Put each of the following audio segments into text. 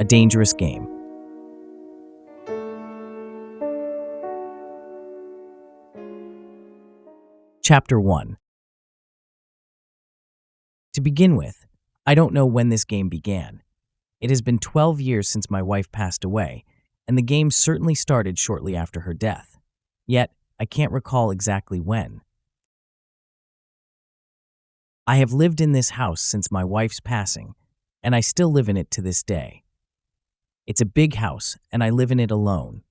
A dangerous game. Chapter 1. To begin with, I don't know when this game began. It has been 12 years since my wife passed away, and the game certainly started shortly after her death. Yet, I can't recall exactly when. I have lived in this house since my wife's passing, and I still live in it to this day. It's a big house, and I live in it alone.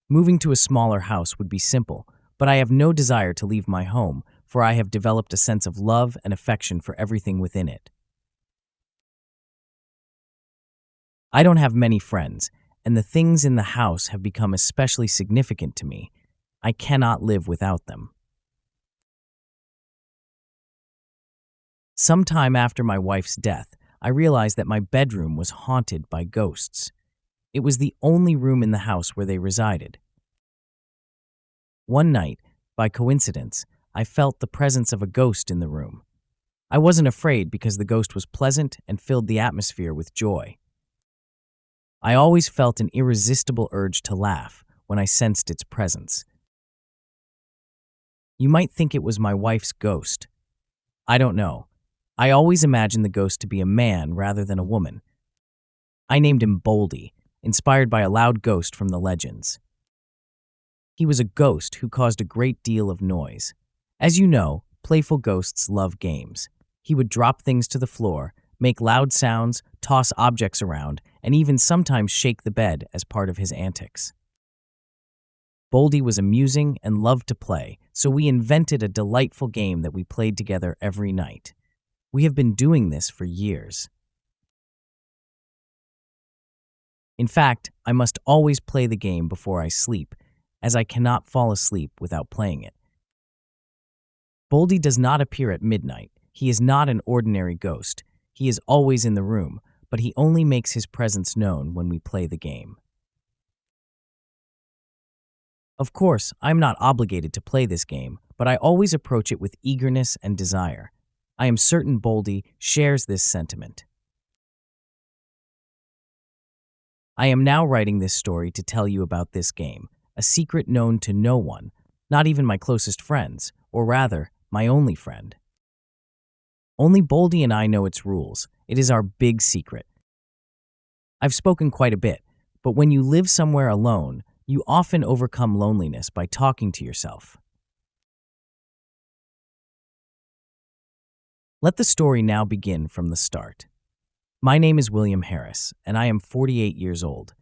Moving to a smaller house would be simple, but I have no desire to leave my home, for I have developed a sense of love and affection for everything within it. I don't have many friends, and the things in the house have become especially significant to me. I cannot live without them. Sometime after my wife's death, I realized that my bedroom was haunted by ghosts. It was the only room in the house where they resided. One night, by coincidence, I felt the presence of a ghost in the room. I wasn't afraid because the ghost was pleasant and filled the atmosphere with joy. I always felt an irresistible urge to laugh when I sensed its presence. You might think it was my wife's ghost. I don't know. I always imagined the ghost to be a man rather than a woman. I named him Boldy, inspired by a loud ghost from the legends. He was a ghost who caused a great deal of noise. As you know, playful ghosts love games. He would drop things to the floor, make loud sounds, toss objects around, and even sometimes shake the bed as part of his antics. Boldy was amusing and loved to play, so we invented a delightful game that we played together every night. We have been doing this for years. In fact, I must always play the game before I sleep, as I cannot fall asleep without playing it. Boldy does not appear at midnight. He is not an ordinary ghost. He is always in the room, but he only makes his presence known when we play the game. Of course, I am not obligated to play this game, but I always approach it with eagerness and desire. I am certain Boldy shares this sentiment. I am now writing this story to tell you about this game, a secret known to no one, not even my closest friends, or rather, my only friend. Only Boldy and I know its rules. It is our big secret. I've spoken quite a bit, but when you live somewhere alone, you often overcome loneliness by talking to yourself. Let the story now begin from the start. My name is William Harris, and I am 48 years old.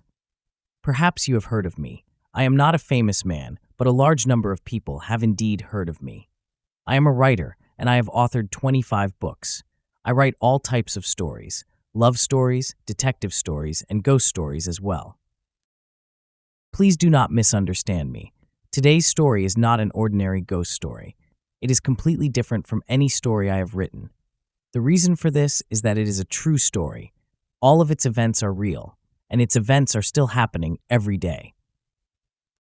Perhaps you have heard of me. I am not a famous man, but a large number of people have indeed heard of me. I am a writer, and I have authored 25 books. I write all types of stories, love stories, detective stories, and ghost stories as well. Please do not misunderstand me. Today's story is not an ordinary ghost story. It is completely different from any story I have written. The reason for this is that it is a true story. All of its events are real, and its events are still happening every day.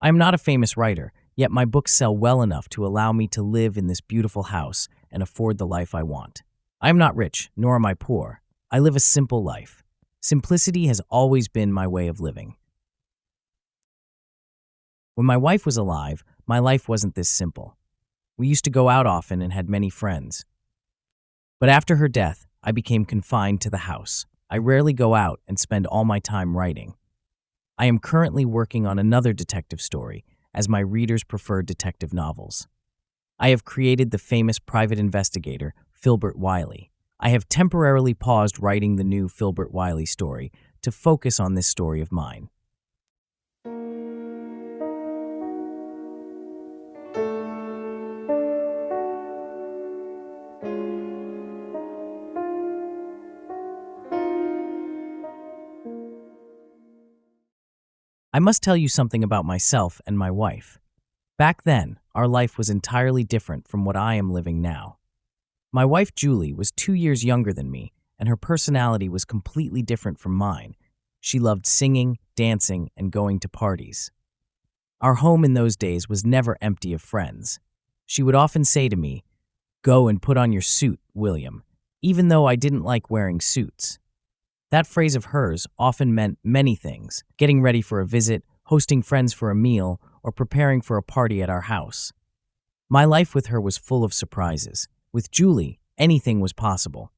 I am not a famous writer, yet my books sell well enough to allow me to live in this beautiful house and afford the life I want. I am not rich, nor am I poor. I live a simple life. Simplicity has always been my way of living. When my wife was alive, my life wasn't this simple. We used to go out often and had many friends. But after her death, I became confined to the house. I rarely go out and spend all my time writing. I am currently working on another detective story, as my readers prefer detective novels. I have created the famous private investigator, Filbert Wiley. I have temporarily paused writing the new Filbert Wiley story to focus on this story of mine. I must tell you something about myself and my wife. Back then, our life was entirely different from what I am living now. My wife, Julie, was 2 years younger than me, and her personality was completely different from mine. She loved singing, dancing, and going to parties. Our home in those days was never empty of friends. She would often say to me, "Go and put on your suit, William," even though I didn't like wearing suits. That phrase of hers often meant many things: getting ready for a visit, hosting friends for a meal, or preparing for a party at our house. My life with her was full of surprises. With Julie, anything was possible.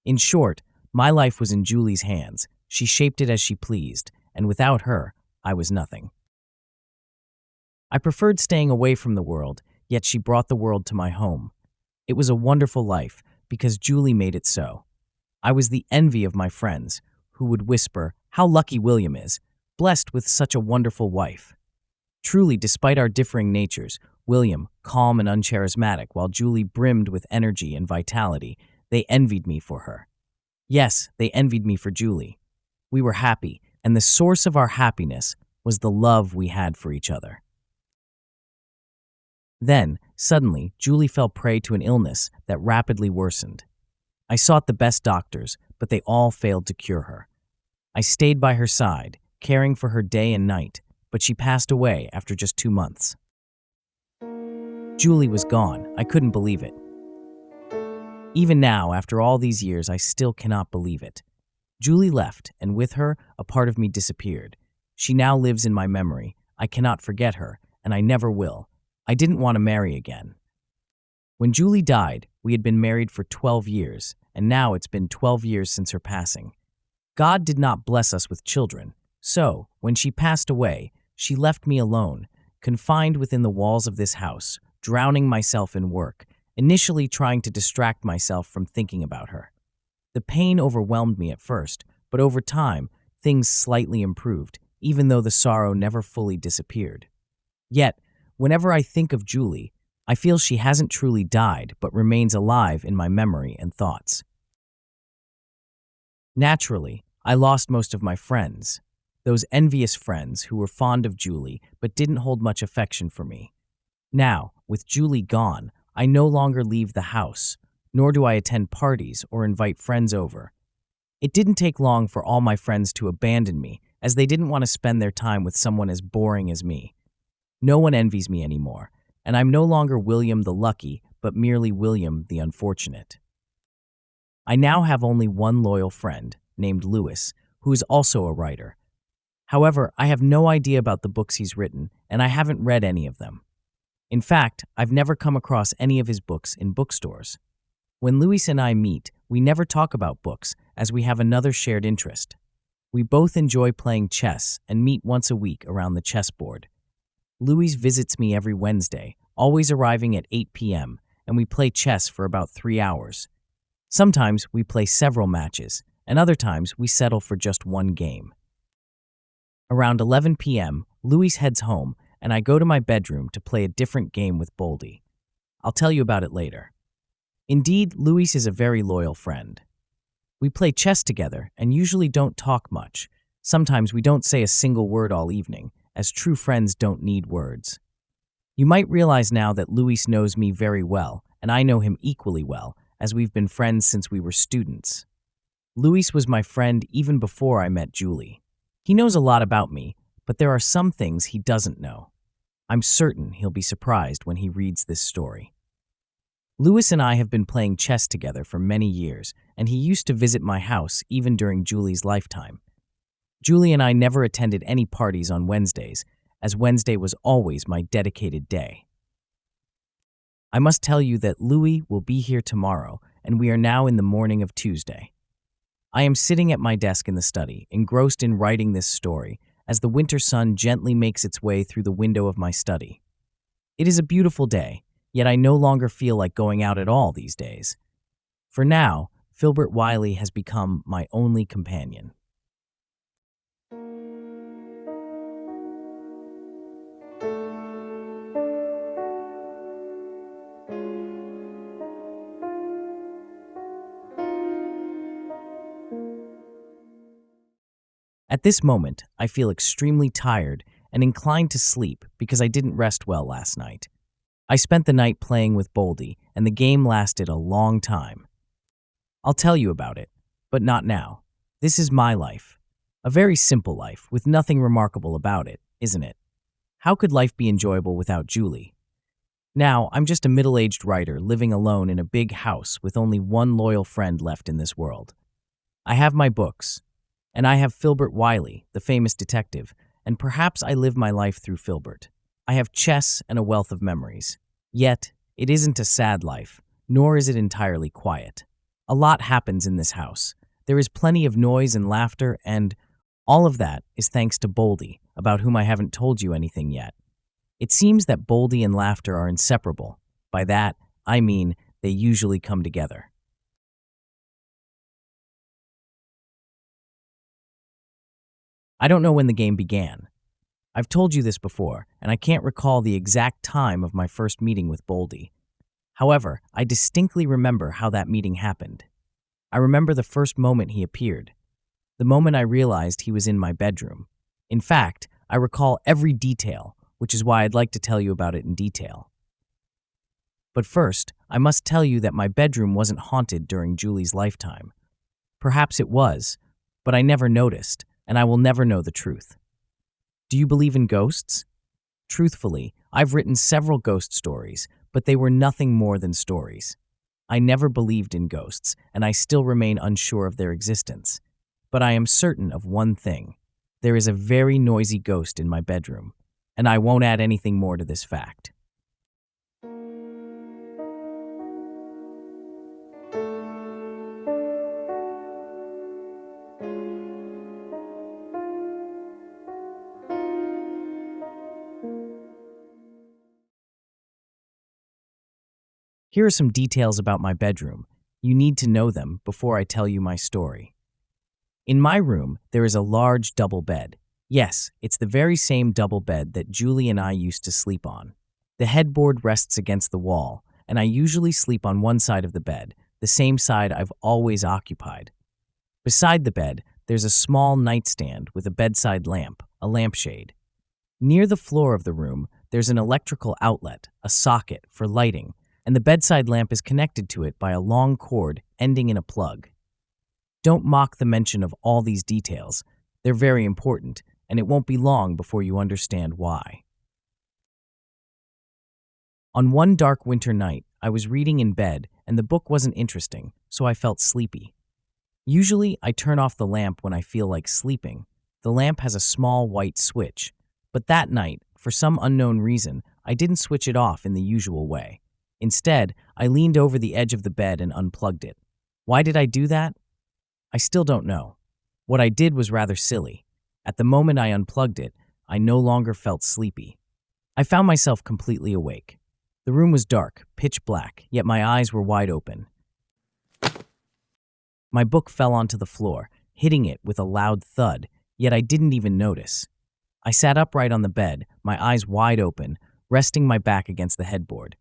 In short, my life was in Julie's hands. She shaped it as she pleased, and without her, I was nothing. I preferred staying away from the world, yet she brought the world to my home. It was a wonderful life, because Julie made it so. I was the envy of my friends, who would whisper, "How lucky William is, blessed with such a wonderful wife." Truly, despite our differing natures, William, calm and uncharismatic, while Julie brimmed with energy and vitality, they envied me for her. Yes, they envied me for Julie. We were happy, and the source of our happiness was the love we had for each other. Then, suddenly, Julie fell prey to an illness that rapidly worsened. I sought the best doctors, but they all failed to cure her. I stayed by her side, caring for her day and night, but she passed away after just 2 months. Julie was gone. I couldn't believe it. Even now, after all these years, I still cannot believe it. Julie left, and with her, a part of me disappeared. She now lives in my memory. I cannot forget her, and I never will. I didn't want to marry again. When Julie died, we had been married for 12 years, and now it's been 12 years since her passing. God did not bless us with children, so, when she passed away, she left me alone, confined within the walls of this house, drowning myself in work, initially trying to distract myself from thinking about her. The pain overwhelmed me at first, but over time, things slightly improved, even though the sorrow never fully disappeared. Yet, whenever I think of Julie, I feel she hasn't truly died, but remains alive in my memory and thoughts. Naturally, I lost most of my friends, those envious friends who were fond of Julie but didn't hold much affection for me. Now, with Julie gone, I no longer leave the house, nor do I attend parties or invite friends over. It didn't take long for all my friends to abandon me, as they didn't want to spend their time with someone as boring as me. No one envies me anymore, and I'm no longer William the Lucky, but merely William the Unfortunate. I now have only one loyal friend, named Lewis, who is also a writer. However, I have no idea about the books he's written, and I haven't read any of them. In fact, I've never come across any of his books in bookstores. When Lewis and I meet, we never talk about books, as we have another shared interest. We both enjoy playing chess and meet once a week around the chessboard. Louis visits me every Wednesday, always arriving at 8 p.m., and we play chess for about 3 hours. Sometimes we play several matches, and other times we settle for just one game. Around 11 p.m., Louis heads home, and I go to my bedroom to play a different game with Boldy. I'll tell you about it later. Indeed, Louis is a very loyal friend. We play chess together and usually don't talk much. Sometimes we don't say a single word all evening, as true friends don't need words. You might realize now that Louis knows me very well, and I know him equally well, as we've been friends since we were students. Louis was my friend even before I met Julie. He knows a lot about me, but there are some things he doesn't know. I'm certain he'll be surprised when he reads this story. Louis and I have been playing chess together for many years, and he used to visit my house even during Julie's lifetime. Julie and I never attended any parties on Wednesdays, as Wednesday was always my dedicated day. I must tell you that Louis will be here tomorrow, and we are now in the morning of Tuesday. I am sitting at my desk in the study, engrossed in writing this story, as the winter sun gently makes its way through the window of my study. It is a beautiful day, yet I no longer feel like going out at all these days. For now, Filbert Wiley has become my only companion. At this moment, I feel extremely tired and inclined to sleep because I didn't rest well last night. I spent the night playing with Boldy, and the game lasted a long time. I'll tell you about it, but not now. This is my life. A very simple life, with nothing remarkable about it, isn't it? How could life be enjoyable without Julie? Now, I'm just a middle-aged writer living alone in a big house with only one loyal friend left in this world. I have my books, And I have Filbert Wiley, the famous detective, and perhaps I live my life through Filbert. I have chess and a wealth of memories. Yet, it isn't a sad life, nor is it entirely quiet. A lot happens in this house. There is plenty of noise and laughter, and all of that is thanks to Boldy, about whom I haven't told you anything yet. It seems that Boldy and laughter are inseparable. By that, I mean they usually come together. I don't know when the game began. I've told you this before, and I can't recall the exact time of my first meeting with Boldy. However, I distinctly remember how that meeting happened. I remember the first moment he appeared, the moment I realized he was in my bedroom. In fact, I recall every detail, which is why I'd like to tell you about it in detail. But first, I must tell you that my bedroom wasn't haunted during Julie's lifetime. Perhaps it was, but I never noticed, and I will never know the truth. Do you believe in ghosts? Truthfully, I've written several ghost stories, but they were nothing more than stories. I never believed in ghosts, and I still remain unsure of their existence. But I am certain of one thing. There is a very noisy ghost in my bedroom, and I won't add anything more to this fact. Here are some details about my bedroom. You need to know them before I tell you my story. In my room, there is a large double bed. Yes, it's the very same double bed that Julie and I used to sleep on. The headboard rests against the wall, and I usually sleep on one side of the bed, the same side I've always occupied. Beside the bed, there's a small nightstand with a bedside lamp, a lampshade. Near the floor of the room, there's an electrical outlet, a socket for lighting, and the bedside lamp is connected to it by a long cord ending in a plug. Don't mock the mention of all these details. They're very important, and it won't be long before you understand why. On one dark winter night, I was reading in bed, and the book wasn't interesting, so I felt sleepy. Usually, I turn off the lamp when I feel like sleeping. The lamp has a small white switch, but that night, for some unknown reason, I didn't switch it off in the usual way. Instead, I leaned over the edge of the bed and unplugged it. Why did I do that? I still don't know. What I did was rather silly. At the moment I unplugged it, I no longer felt sleepy. I found myself completely awake. The room was dark, pitch black, yet my eyes were wide open. My book fell onto the floor, hitting it with a loud thud, yet I didn't even notice. I sat upright on the bed, my eyes wide open, resting my back against the headboard.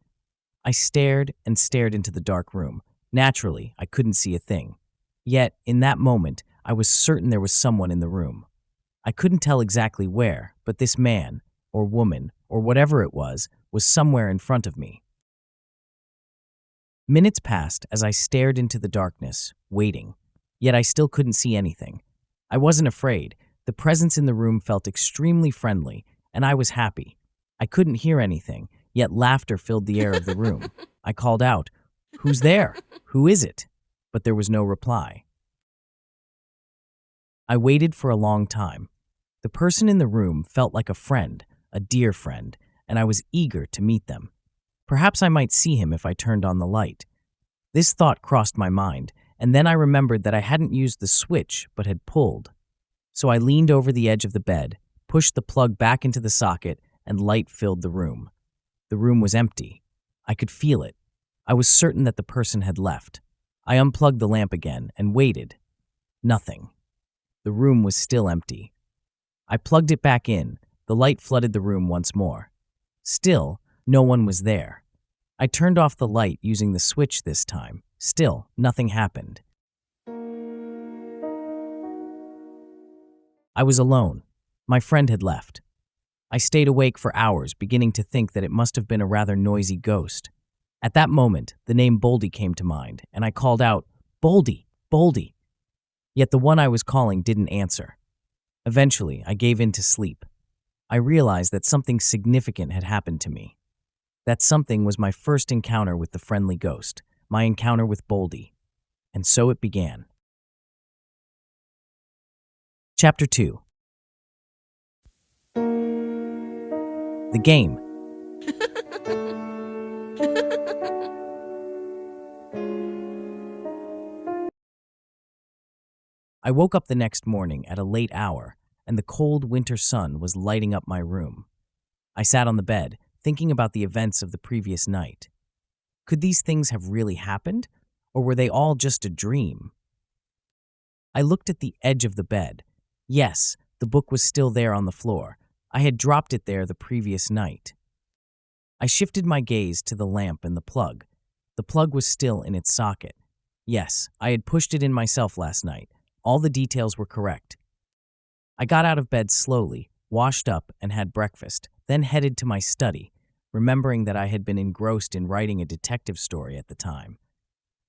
I stared and stared into the dark room. Naturally, I couldn't see a thing. Yet, in that moment, I was certain there was someone in the room. I couldn't tell exactly where, but this man, or woman, or whatever it was somewhere in front of me. Minutes passed as I stared into the darkness, waiting. Yet I still couldn't see anything. I wasn't afraid. The presence in the room felt extremely friendly, and I was happy. I couldn't hear anything, yet laughter filled the air of the room. I called out, "Who's there? Who is it?" But there was no reply. I waited for a long time. The person in the room felt like a friend, a dear friend, and I was eager to meet them. Perhaps I might see him if I turned on the light. This thought crossed my mind, and then I remembered that I hadn't used the switch but had pulled. So I leaned over the edge of the bed, pushed the plug back into the socket, and light filled the room. The room was empty. I could feel it. I was certain that the person had left. I unplugged the lamp again and waited. Nothing. The room was still empty. I plugged it back in. The light flooded the room once more. Still, no one was there. I turned off the light using the switch this time. Still, nothing happened. I was alone. My friend had left. I stayed awake for hours, beginning to think that it must have been a rather noisy ghost. At that moment, the name Boldy came to mind, and I called out, "Boldy, Boldy." Yet the one I was calling didn't answer. Eventually, I gave in to sleep. I realized that something significant had happened to me. That something was my first encounter with the friendly ghost, my encounter with Boldy. And so it began. Chapter 2. The Game. I woke up the next morning at a late hour, and the cold winter sun was lighting up my room. I sat on the bed, thinking about the events of the previous night. Could these things have really happened, or were they all just a dream? I looked at the edge of the bed. Yes, the book was still there on the floor. I had dropped it there the previous night. I shifted my gaze to the lamp and the plug. The plug was still in its socket. Yes, I had pushed it in myself last night. All the details were correct. I got out of bed slowly, washed up, and had breakfast, then headed to my study, remembering that I had been engrossed in writing a detective story at the time.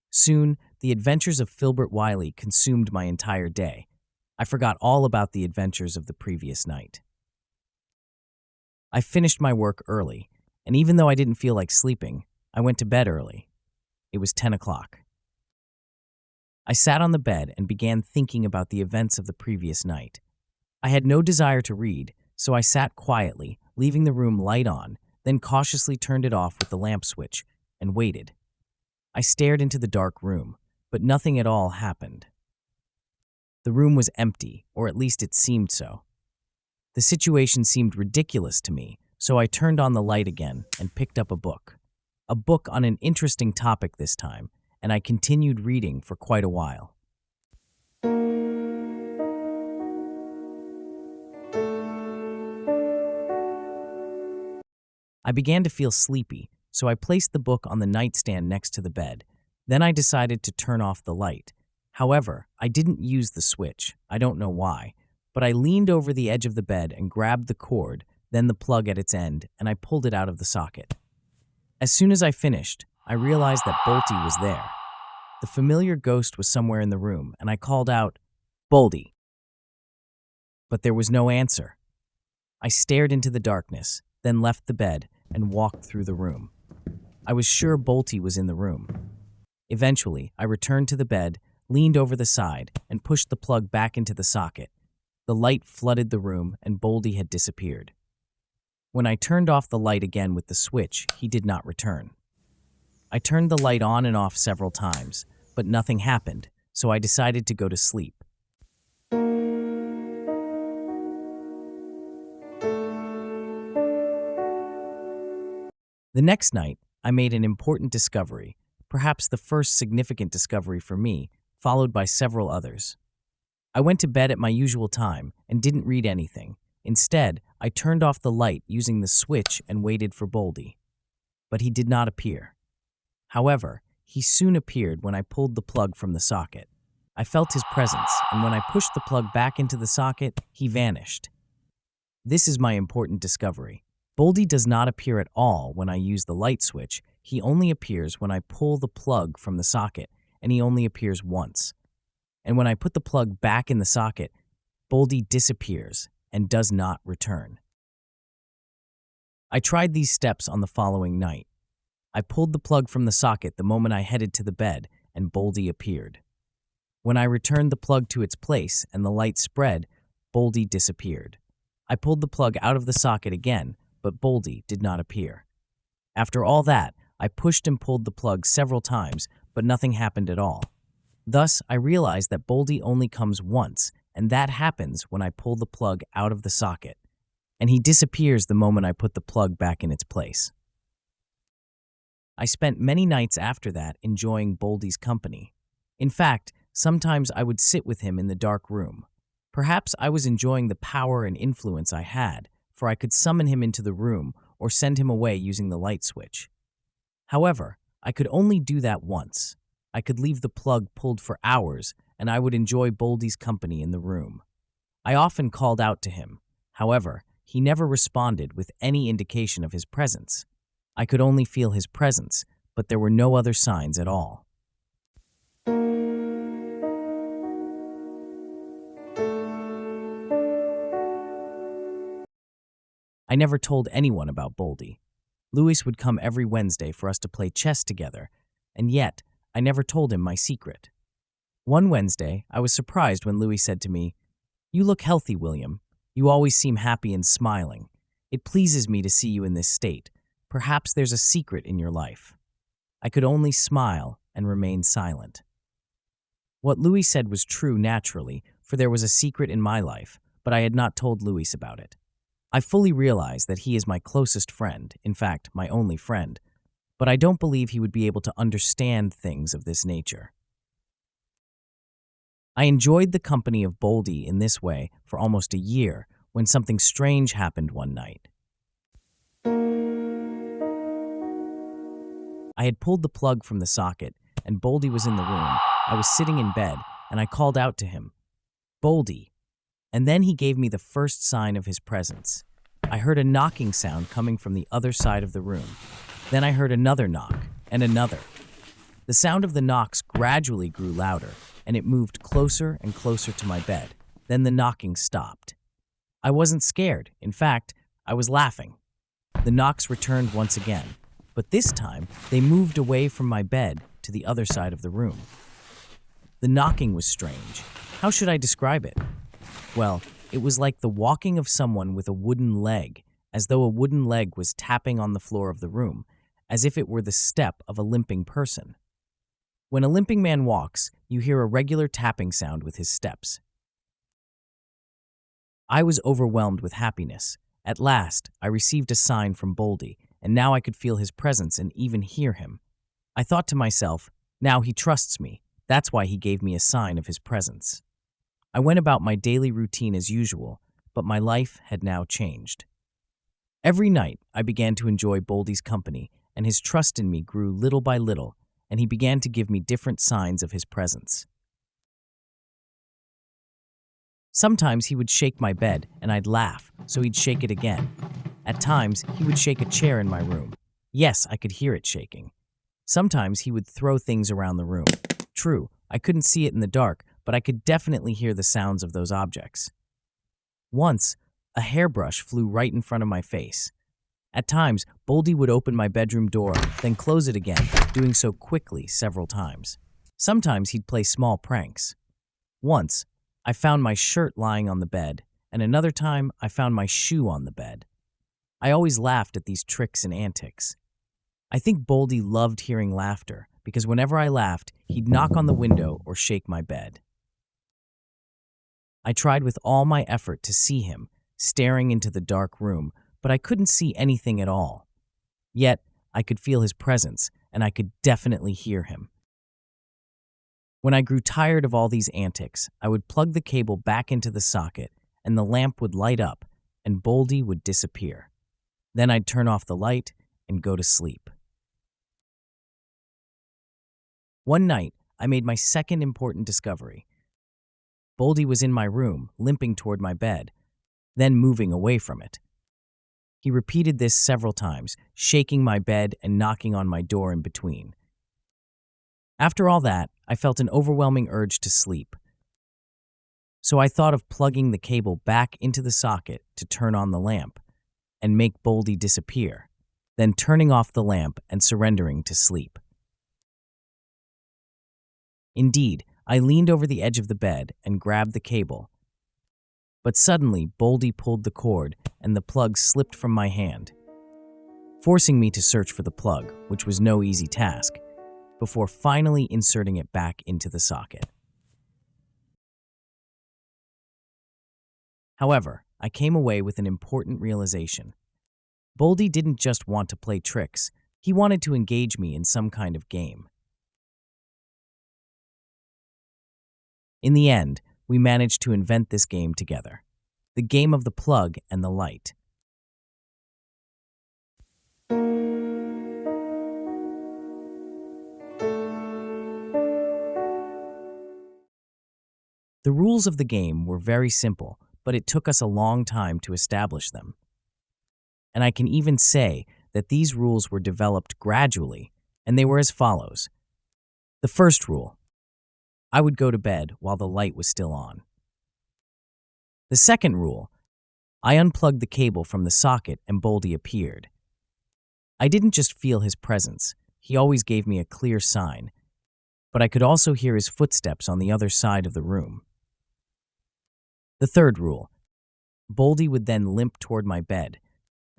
Soon, the adventures of Filbert Wiley consumed my entire day. I forgot all about the adventures of the previous night. I finished my work early, and even though I didn't feel like sleeping, I went to bed early. It was 10 o'clock. I sat on the bed and began thinking about the events of the previous night. I had no desire to read, so I sat quietly, leaving the room light on, then cautiously turned it off with the lamp switch, and waited. I stared into the dark room, but nothing at all happened. The room was empty, or at least it seemed so. The situation seemed ridiculous to me, so I turned on the light again and picked up a book. A book on an interesting topic this time, and I continued reading for quite a while. I began to feel sleepy, so I placed the book on the nightstand next to the bed. Then I decided to turn off the light. However, I didn't use the switch. I don't know why, but I leaned over the edge of the bed and grabbed the cord, then the plug at its end, and I pulled it out of the socket. As soon as I finished, I realized that Boldy was there. The familiar ghost was somewhere in the room, and I called out, "Boldy." But there was no answer. I stared into the darkness, then left the bed and walked through the room. I was sure Boldy was in the room. Eventually, I returned to the bed, leaned over the side, and pushed the plug back into the socket. The light flooded the room, and Boldy had disappeared. When I turned off the light again with the switch, he did not return. I turned the light on and off several times, but nothing happened, so I decided to go to sleep. The next night, I made an important discovery, perhaps the first significant discovery for me, followed by several others. I went to bed at my usual time and didn't read anything. Instead, I turned off the light using the switch and waited for Boldy. But he did not appear. However, he soon appeared when I pulled the plug from the socket. I felt his presence, and when I pushed the plug back into the socket, he vanished. This is my important discovery. Boldy does not appear at all when I use the light switch. He only appears when I pull the plug from the socket, and he only appears once. And when I put the plug back in the socket, Boldy disappears and does not return. I tried these steps on the following night. I pulled the plug from the socket the moment I headed to the bed, and Boldy appeared. When I returned the plug to its place and the light spread, Boldy disappeared. I pulled the plug out of the socket again, but Boldy did not appear. After all that, I pushed and pulled the plug several times, but nothing happened at all. Thus, I realized that Boldy only comes once, and that happens when I pull the plug out of the socket, and he disappears the moment I put the plug back in its place. I spent many nights after that enjoying Boldy's company. In fact, sometimes I would sit with him in the dark room. Perhaps I was enjoying the power and influence I had, for I could summon him into the room or send him away using the light switch. However, I could only do that once. I could leave the plug pulled for hours, and I would enjoy Boldy's company in the room. I often called out to him. However, he never responded with any indication of his presence. I could only feel his presence, but there were no other signs at all. I never told anyone about Boldy. Louis would come every Wednesday for us to play chess together, and yet I never told him my secret. One Wednesday, I was surprised when Louis said to me, You look healthy, William. You always seem happy and smiling. It pleases me to see you in this state. Perhaps there's a secret in your life." I could only smile and remain silent. What Louis said was true naturally, for there was a secret in my life, but I had not told Louis about it. I fully realize that he is my closest friend, in fact, my only friend, but I don't believe he would be able to understand things of this nature. I enjoyed the company of Boldy in this way for almost a year when something strange happened one night. I had pulled the plug from the socket, and Boldy was in the room. I was sitting in bed, and I called out to him, "Boldy." And then he gave me the first sign of his presence. I heard a knocking sound coming from the other side of the room. Then I heard another knock, and another. The sound of the knocks gradually grew louder, and it moved closer and closer to my bed. Then the knocking stopped. I wasn't scared. In fact, I was laughing. The knocks returned once again, but this time they moved away from my bed to the other side of the room. The knocking was strange. How should I describe it? Well, it was like the walking of someone with a wooden leg, as though a wooden leg was tapping on the floor of the room, as if it were the step of a limping person. When a limping man walks, you hear a regular tapping sound with his steps. I was overwhelmed with happiness. At last, I received a sign from Boldy, and now I could feel his presence and even hear him. I thought to myself, now he trusts me. That's why he gave me a sign of his presence. I went about my daily routine as usual, but my life had now changed. Every night, I began to enjoy Boldy's company, and his trust in me grew little by little, and he began to give me different signs of his presence. Sometimes he would shake my bed, and I'd laugh, so he'd shake it again. At times, he would shake a chair in my room. Yes, I could hear it shaking. Sometimes he would throw things around the room. True, I couldn't see it in the dark, but I could definitely hear the sounds of those objects. Once, a hairbrush flew right in front of my face. At times, Boldy would open my bedroom door, then close it again, doing so quickly several times. Sometimes he'd play small pranks. Once, I found my shirt lying on the bed, and another time I found my shoe on the bed. I always laughed at these tricks and antics. I think Boldy loved hearing laughter, because whenever I laughed, he'd knock on the window or shake my bed. I tried with all my effort to see him, staring into the dark room, but I couldn't see anything at all. Yet, I could feel his presence, and I could definitely hear him. When I grew tired of all these antics, I would plug the cable back into the socket, and the lamp would light up, and Boldy would disappear. Then I'd turn off the light and go to sleep. One night, I made my second important discovery. Boldy was in my room, limping toward my bed, then moving away from it. He repeated this several times, shaking my bed and knocking on my door in between. After all that, I felt an overwhelming urge to sleep. So I thought of plugging the cable back into the socket to turn on the lamp and make Boldy disappear, then turning off the lamp and surrendering to sleep. Indeed, I leaned over the edge of the bed and grabbed the cable. But suddenly, Boldy pulled the cord and the plug slipped from my hand, forcing me to search for the plug, which was no easy task, before finally inserting it back into the socket. However, I came away with an important realization. Boldy didn't just want to play tricks, he wanted to engage me in some kind of game. In the end, we managed to invent this game together. The game of the plug and the light. The rules of the game were very simple, but it took us a long time to establish them. And I can even say that these rules were developed gradually, and they were as follows. The first rule: I would go to bed while the light was still on. The second rule: I unplugged the cable from the socket and Boldy appeared. I didn't just feel his presence, he always gave me a clear sign, but I could also hear his footsteps on the other side of the room. The third rule. Boldy would then limp toward my bed,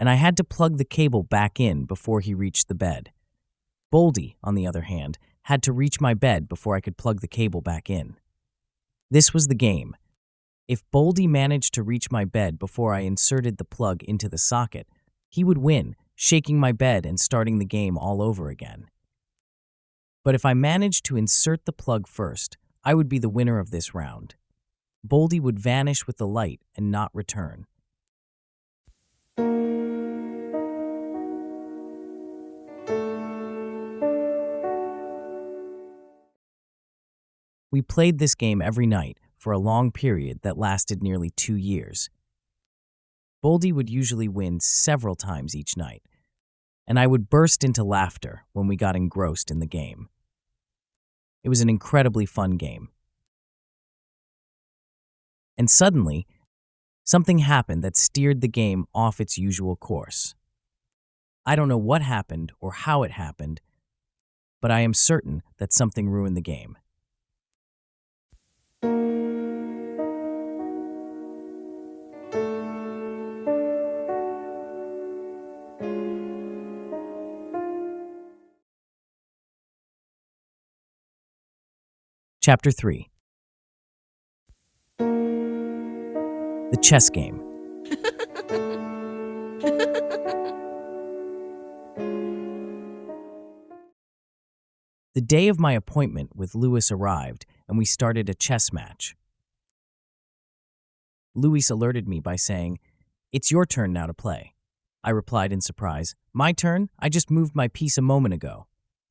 and I had to plug the cable back in before he reached the bed. Boldy, on the other hand, had to reach my bed before I could plug the cable back in. This was the game. If Boldy managed to reach my bed before I inserted the plug into the socket, he would win, shaking my bed and starting the game all over again. But if I managed to insert the plug first, I would be the winner of this round. Boldy would vanish with the light and not return. We played this game every night for a long period that lasted nearly 2 years. Boldy would usually win several times each night, and I would burst into laughter when we got engrossed in the game. It was an incredibly fun game. And suddenly, something happened that steered the game off its usual course. I don't know what happened or how it happened, but I am certain that something ruined the game. Chapter 3. The chess game. The day of my appointment with Louis arrived, and we started a chess match. Louis alerted me by saying, "It's your turn now to play." I replied in surprise, "My turn? I just moved my piece a moment ago."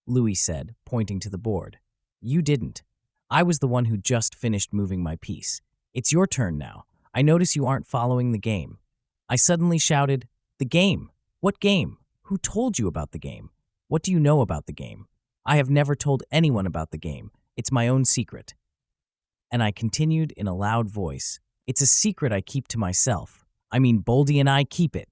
Louis said, pointing to the board. "You didn't. I was the one who just finished moving my piece. It's your turn now. I notice you aren't following the game." I suddenly shouted, "The game? What game? Who told you about the game? What do you know about the game? I have never told anyone about the game. It's my own secret." And I continued in a loud voice, "It's a secret I keep to myself. I mean, Boldy and I keep it."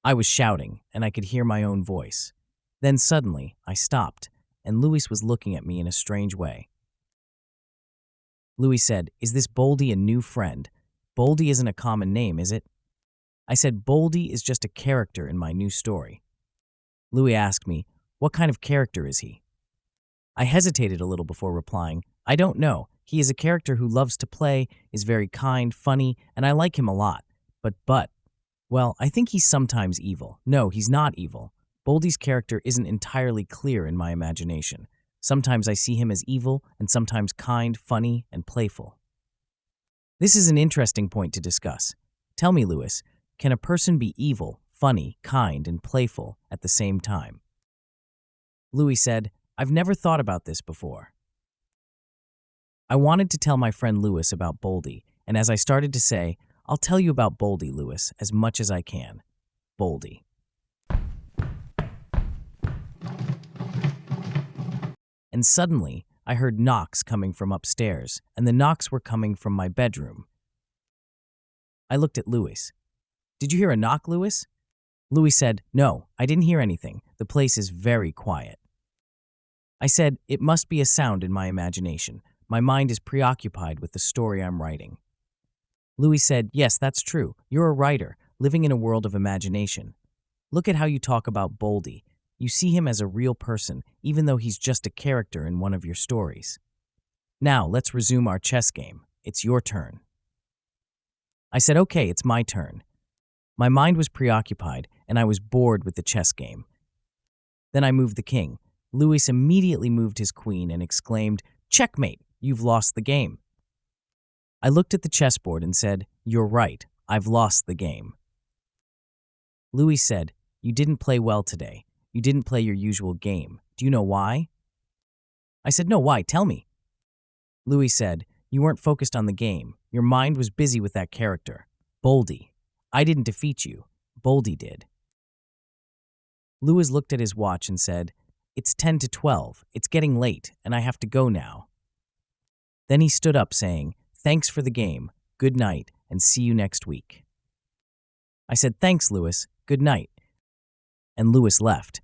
I was shouting, and I could hear my own voice. Then suddenly, I stopped, and Louis was looking at me in a strange way. Louis said, "Is this Boldy a new friend? Boldy isn't a common name, is it?" I said, "Boldy is just a character in my new story." Louis asked me, "What kind of character is he?" I hesitated a little before replying, "I don't know. He is a character who loves to play, is very kind, funny, and I like him a lot. Well, I think he's sometimes evil. No, he's not evil. Boldy's character isn't entirely clear in my imagination. Sometimes I see him as evil, and sometimes kind, funny, and playful." This is an interesting point to discuss. Tell me, Louis, can a person be evil, funny, kind, and playful at the same time? Louis said, "I've never thought about this before." I wanted to tell my friend Louis about Boldy, and as I started to say, "I'll tell you about Boldy, Louis, as much as I can." Boldy. And suddenly, I heard knocks coming from upstairs, and the knocks were coming from my bedroom. I looked at Louis. "Did you hear a knock, Louis?" Louis said, "No, I didn't hear anything. The place is very quiet." I said, "It must be a sound in my imagination. My mind is preoccupied with the story I'm writing." Louis said, "Yes, that's true. You're a writer, living in a world of imagination. Look at how you talk about Boldy. You see him as a real person, even though he's just a character in one of your stories. Now, let's resume our chess game. It's your turn." I said, "Okay, it's my turn." My mind was preoccupied, and I was bored with the chess game. Then I moved the king. Louis immediately moved his queen and exclaimed, "Checkmate, you've lost the game." I looked at the chessboard and said, "You're right, I've lost the game." Louis said, "You didn't play well today. You didn't play your usual game. Do you know why?" I said, "No, why? Tell me." Louis said, "You weren't focused on the game. Your mind was busy with that character, Boldy. I didn't defeat you. Boldy did." Louis looked at his watch and said, "It's 10 to 12. It's getting late, and I have to go now." Then he stood up saying, "Thanks for the game. Good night, and see you next week." I said, "Thanks, Louis. Good night." And Louis left.